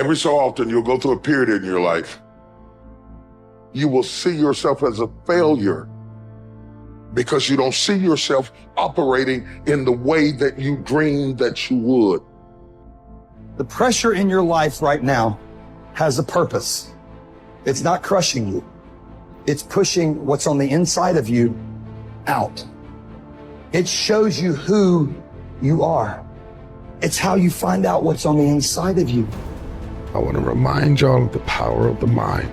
Every so often, you'll go through a period in your life. You will see yourself as a failure because you don't see yourself operating in the way that you dreamed that you would. The pressure in your life right now has a purpose. It's not crushing you. It's pushing what's on the inside of you out. It shows you who you are. It's how you find out what's on the inside of you. I want to remind y'all of the power of the mind.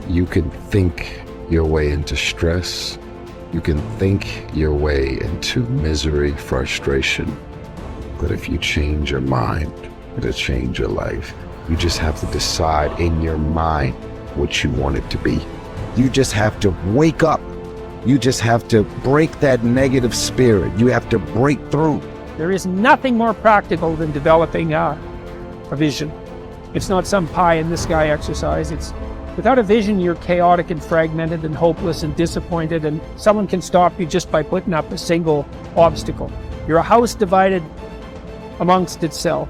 You can think your way into stress. You can think your way into misery, frustration. But if you change your mind, it'll change your life. You just have to decide in your mind what you want it to be. You just have to wake up. You just have to break that negative spirit. You have to break through. There is nothing more practical than developing a vision. It's not some pie in the sky exercise. It's without a vision, you're chaotic and fragmented and hopeless and disappointed, and someone can stop you just by putting up a single obstacle. You're a house divided amongst itself.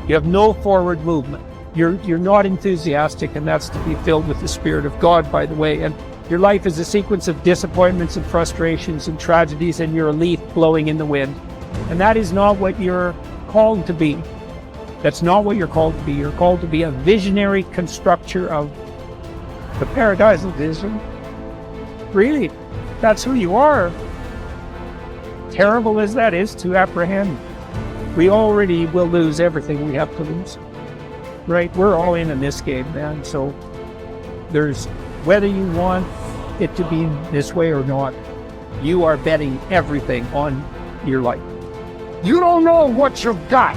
You have no forward movement. You're not enthusiastic, and that's to be filled with the Spirit of God, by the way. And your life is a sequence of disappointments and frustrations and tragedies, and you're a leaf blowing in the wind. And that is not what you're called to be. That's not what you're called to be. You're called to be a visionary constructor of the paradisal vision. Really, that's who you are. Terrible as that is to apprehend. We already will lose everything we have to lose. Right? We're all in this game, man. So there's, whether you want it to be this way or not, you are betting everything on your life. You don't know what you've got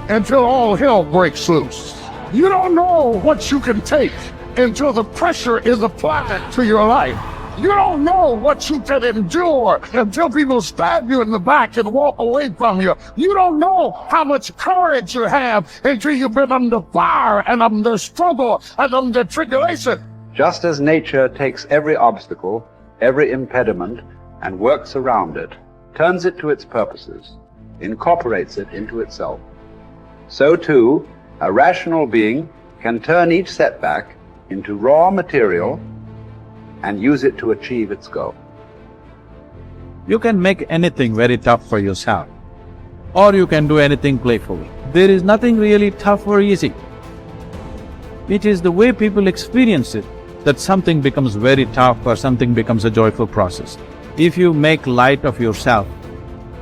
until all hell breaks loose. You don't know what you can take until the pressure is applied to your life. You don't know what you can endure until people stab you in the back and walk away from you. You don't know how much courage you have until you've been under fire and under struggle and under tribulation. Just as nature takes every obstacle, every impediment, and works around it, turns it to its purposes, incorporates it into itself, so too, a rational being can turn each setback into raw material and use it to achieve its goal. You can make anything very tough for yourself, or you can do anything playfully. There is nothing really tough or easy. It is the way people experience it that something becomes very tough or something becomes a joyful process. If you make light of yourself,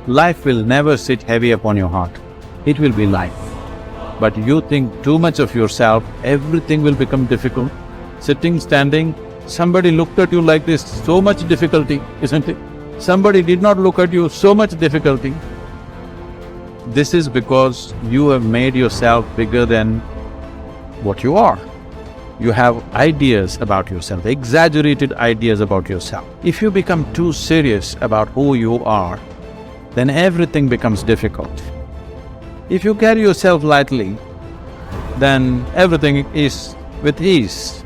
life will never sit heavy upon your heart. It will be light. But you think too much of yourself, everything will become difficult. Sitting, standing, somebody looked at you like this, so much difficulty, isn't it? Somebody did not look at you, so much difficulty. This is because you have made yourself bigger than what you are. You have ideas about yourself, exaggerated ideas about yourself. If you become too serious about who you are, then everything becomes difficult. If you carry yourself lightly, then everything is with ease.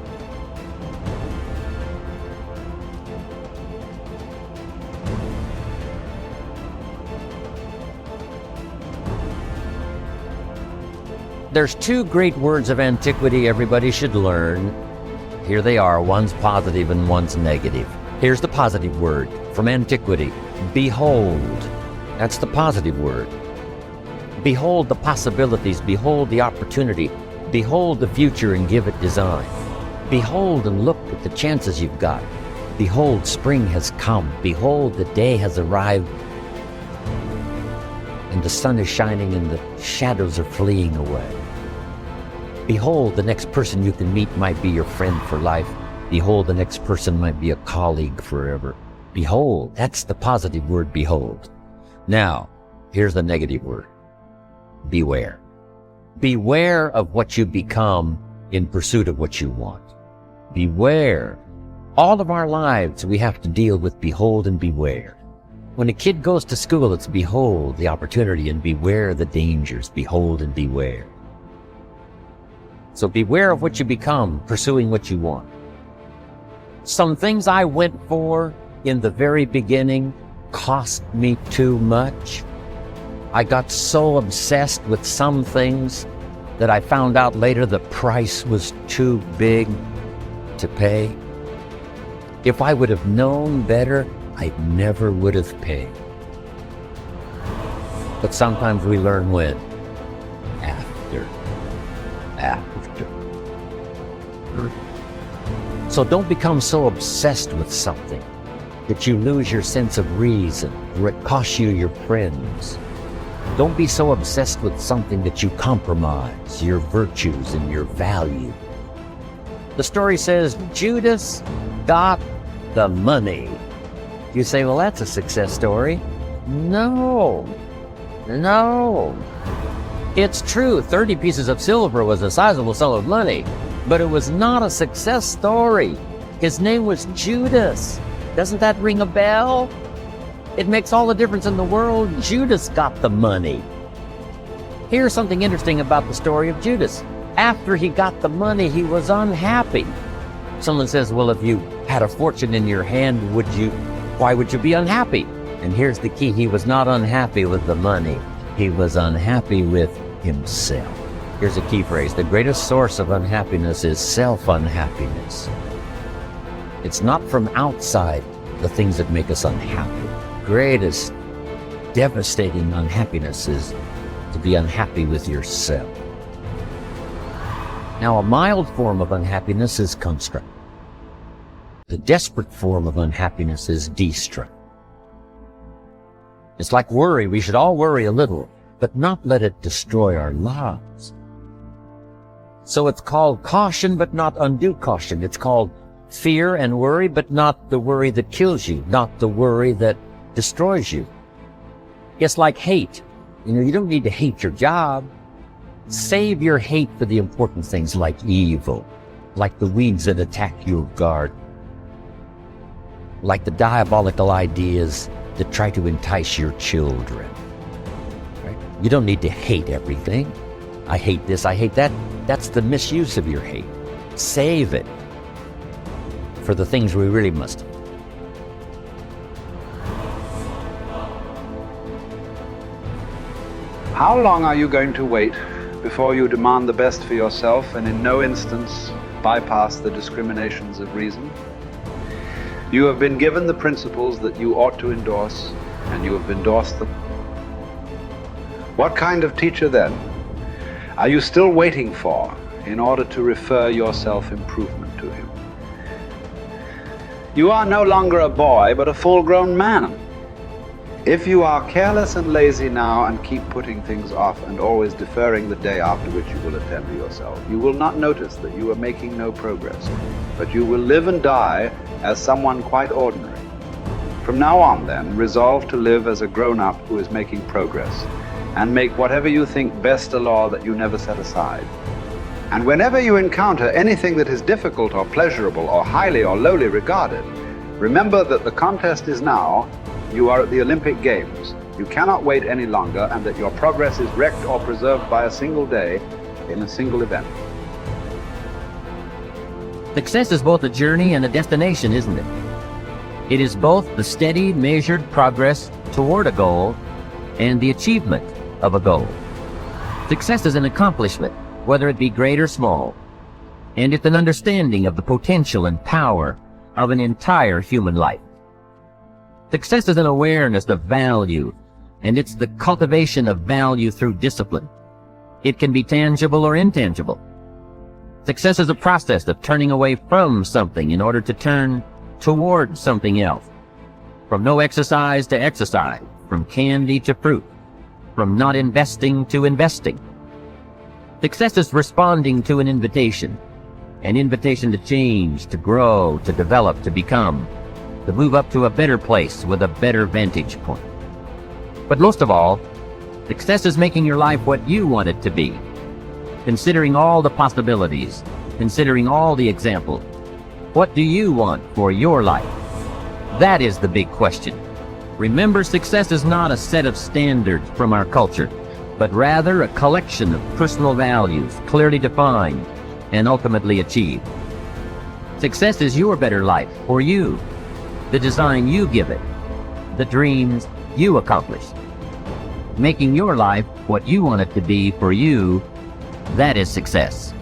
There's two great words of antiquity everybody should learn. Here they are, one's positive and one's negative. Here's the positive word from antiquity, behold. That's the positive word. Behold the possibilities, behold the opportunity, behold the future and give it design. Behold and look at the chances you've got. Behold, spring has come. Behold, the day has arrived. And the sun is shining and the shadows are fleeing away. Behold, the next person you can meet might be your friend for life. Behold, the next person might be a colleague forever. Behold, that's the positive word, behold. Now, here's the negative word, beware. Beware of what you become in pursuit of what you want. Beware. All of our lives we have to deal with behold and beware. When a kid goes to school, it's behold the opportunity and beware the dangers, behold and beware. So beware of what you become, pursuing what you want. Some things I went for in the very beginning cost me too much. I got so obsessed with some things that I found out later the price was too big to pay? If I would have known better, I never would have paid. But sometimes we learn when? After. So don't become so obsessed with something that you lose your sense of reason, or it costs you your friends. Don't be so obsessed with something that you compromise your virtues and your value. The story says Judas got the money. You say, well, that's a success story. No. It's true, 30 pieces of silver was a sizable sum of money, but it was not a success story. His name was Judas. Doesn't that ring a bell? It makes all the difference in the world. Judas got the money. Here's something interesting about the story of Judas. After he got the money, he was unhappy. Someone says, well, if you had a fortune in your hand, why would you be unhappy? And here's the key. He was not unhappy with the money. He was unhappy with himself. Here's a key phrase. The greatest source of unhappiness is self-unhappiness. It's not from outside the things that make us unhappy. Greatest devastating unhappiness is to be unhappy with yourself. Now, a mild form of unhappiness is construct. The desperate form of unhappiness is destruct. It's like worry. We should all worry a little, but not let it destroy our lives. So it's called caution, but not undue caution. It's called fear and worry, but not the worry that kills you, not the worry that destroys you. It's like hate. You don't need to hate your job. Save your hate for the important things like evil, like the weeds that attack your garden, like the diabolical ideas that try to entice your children. Right? You don't need to hate everything. I hate this, I hate that. That's the misuse of your hate. Save it for the things we really must. How long are you going to wait before you demand the best for yourself and in no instance bypass the discriminations of reason? You have been given the principles that you ought to endorse, and you have endorsed them. What kind of teacher, then, are you still waiting for in order to refer your self-improvement to him? You are no longer a boy, but a full-grown man. If you are careless and lazy now and keep putting things off and always deferring the day after which you will attend to yourself, you will not notice that you are making no progress, but you will live and die as someone quite ordinary. From now on, then, resolve to live as a grown-up who is making progress, and make whatever you think best a law that you never set aside. And whenever you encounter anything that is difficult or pleasurable or highly or lowly regarded, remember that the contest is now. You are at the Olympic Games. You cannot wait any longer, and that your progress is wrecked or preserved by a single day in a single event. Success is both a journey and a destination, isn't it? It is both the steady, measured progress toward a goal and the achievement of a goal. Success is an accomplishment, whether it be great or small, and it's an understanding of the potential and power of an entire human life. Success is an awareness of value, and it's the cultivation of value through discipline. It can be tangible or intangible. Success is a process of turning away from something in order to turn toward something else. From no exercise to exercise, from candy to fruit, from not investing to investing. Success is responding to an invitation to change, to grow, to develop, to become, to move up to a better place with a better vantage point. But most of all, success is making your life what you want it to be, considering all the possibilities, considering all the examples. What do you want for your life? That is the big question. Remember, success is not a set of standards from our culture, but rather a collection of personal values, clearly defined and ultimately achieved. Success is your better life for you, the design you give it, the dreams you accomplish. Making your life what you want it to be for you That is success.